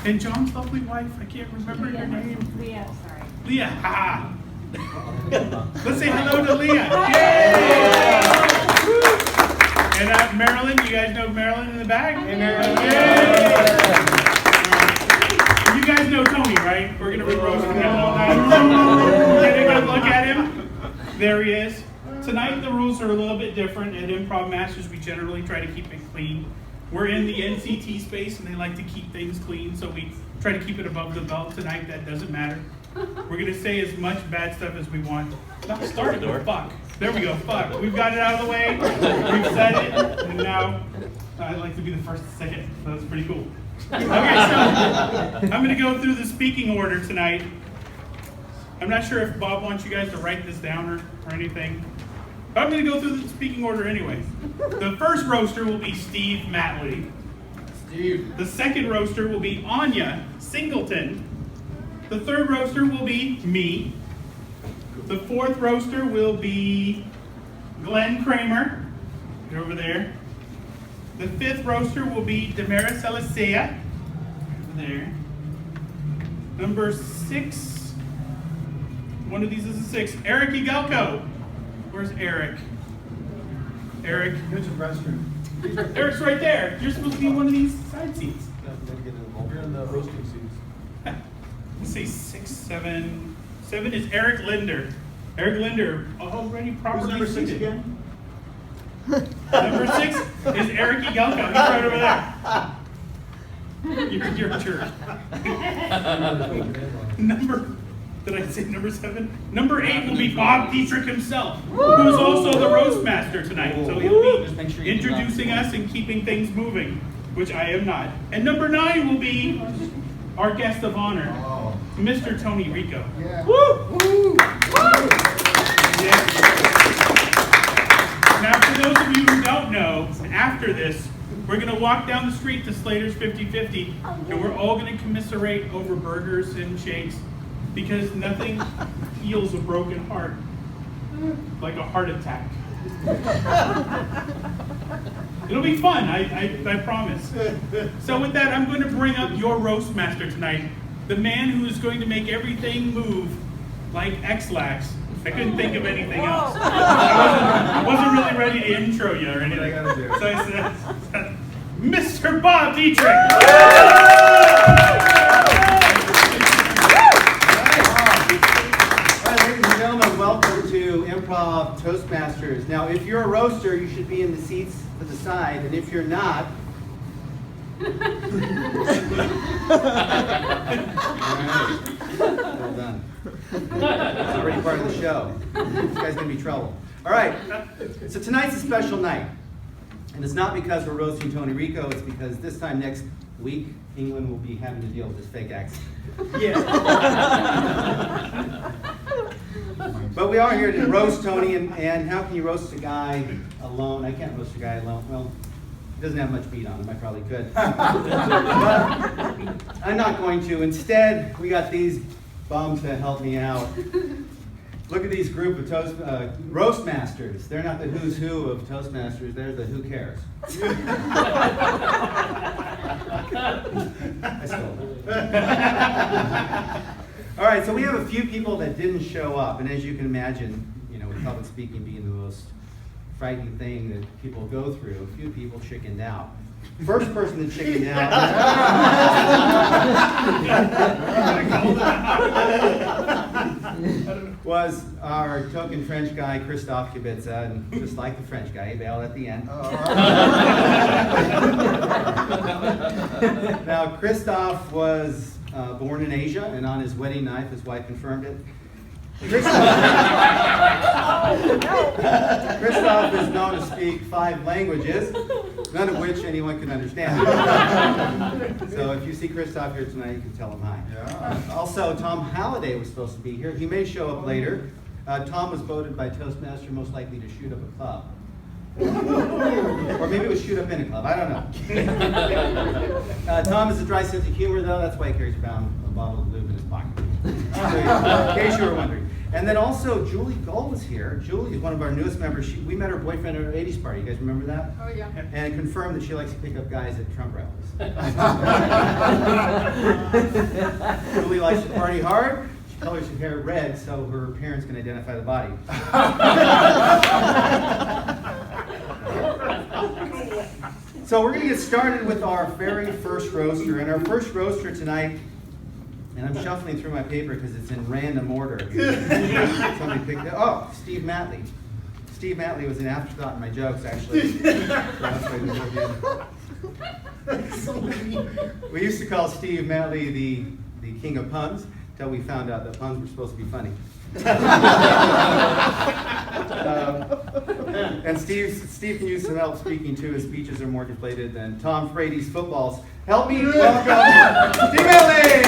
And John's lovely wife, I can't remember her name. Leah, sorry. Leah, ha! Let's say hello to Leah. Yay! And Marilyn, you guys know Marilyn in the back? Hey, Marilyn. Yay! You guys know Tony, right? We're going to be roasting him all night. Getting a look at him. There he is. Tonight the rules are a little bit different. At Improv Masters, we generally try to keep it clean. We're in the NCT space, and they like to keep things clean, so we try to keep it above the belt. Tonight, that doesn't matter. We're going to say as much bad stuff as we want. Not started with fuck. There we go, fuck. We've got it out of the way. We've said it, and now I'd like to be the first to say it, so that's pretty cool. Okay, so I'm going to go through the speaking order tonight. I'm not sure if Bob wants you guys to write this down or anything. But I'm going to go through the speaking order anyway. The first roaster will be Steve Matley. Steve. The second roaster will be Anya Singleton. The third roaster will be me. The fourth roaster will be Glenn Kramer. Get over there. The fifth roaster will be Damaris Elisea. Over there. Number 6. One of these is a 6. Eric Igelko. Where's Eric? Eric. Here's the restroom. Eric's right there. You're supposed to be in one of these side seats. You're in the roasting seats. Let's say 6, 7. 7 is Eric Linder. Eric Linder already properly Who's number 6 seated. again? Number 6 is Eric Igelko. He's right over there. You're a jerk. Did I say number 7? Number 8 will be Bob Dietrich himself, who's also the roast master tonight. So he'll be introducing us and keeping things moving, which I am not. And number 9 will be our guest of honor, Mr. Tony Rico. Yeah. Woo! Woo! Yeah. Now, for those of you who don't know, after this, we're going to walk down the street to Slater's 50/50, and we're all going to commiserate over burgers and shakes, because nothing heals a broken heart like a heart attack. It'll be fun, I promise. So with that, I'm going to bring up your roast master tonight, the man who is going to make everything move like X-Lax. I couldn't think of anything else. I wasn't really ready to intro you or anything. So I said, Mr. Bob Dietrich! Welcome to Improv Toastmasters. Now, if you're a roaster, you should be in the seats to the side, and if you're not, well done. It's already part of the show. This guy's gonna be trouble. All right, so tonight's a special night, and it's not because we're roasting Tony Rico. It's because this time next week, England will be having to deal with this fake accent. Yeah. But we are here to roast Tony, and how can you roast a guy alone? I can't roast a guy alone. Well, he doesn't have much meat on him. I probably could. But I'm not going to. Instead, we got these bums to help me out. Look at these group of roast masters. They're not the who's who of Toastmasters. They're the who cares. I stole that. All right, so we have a few people that didn't show up, and as you can imagine, you know, with public speaking being the most frightening thing that people go through, a few people chickened out. First person that chickened out was our token French guy, Christophe Kubica, and just like the French guy, he bailed at the end. Now, Christophe was born in Asia, and on his wedding night, his wife confirmed it. Christophe is known to speak 5 languages, none of which anyone can understand. So if you see Christophe here tonight, you can tell him hi. Yeah. Also, Tom Halliday was supposed to be here. He may show up later. Tom was voted by Toastmaster most likely to shoot up a club. Or maybe it was shoot up in a club, I don't know. Tom has a dry sense of humor, though. That's why he carries around a bottle of lube in his pocket. So, in case you were wondering. And then also Julie Gull was here. Julie is one of our newest members. We met her boyfriend at our 80s party. You guys remember that? Oh, yeah. And confirmed that she likes to pick up guys at Trump rallies. Julie likes to party hard. She colors her hair red so her parents can identify the body. So we're going to get started with our very first roaster. And our first roaster tonight, and I'm shuffling through my paper because it's in random order. Somebody picked it. Oh, Steve Matley. Steve Matley was an afterthought in my jokes, actually. We used to call Steve Matley the king of puns until we found out that puns were supposed to be funny. And Steve can use some help speaking too. His speeches are more deflated than Tom Brady's footballs. Help me welcome Steve Matley!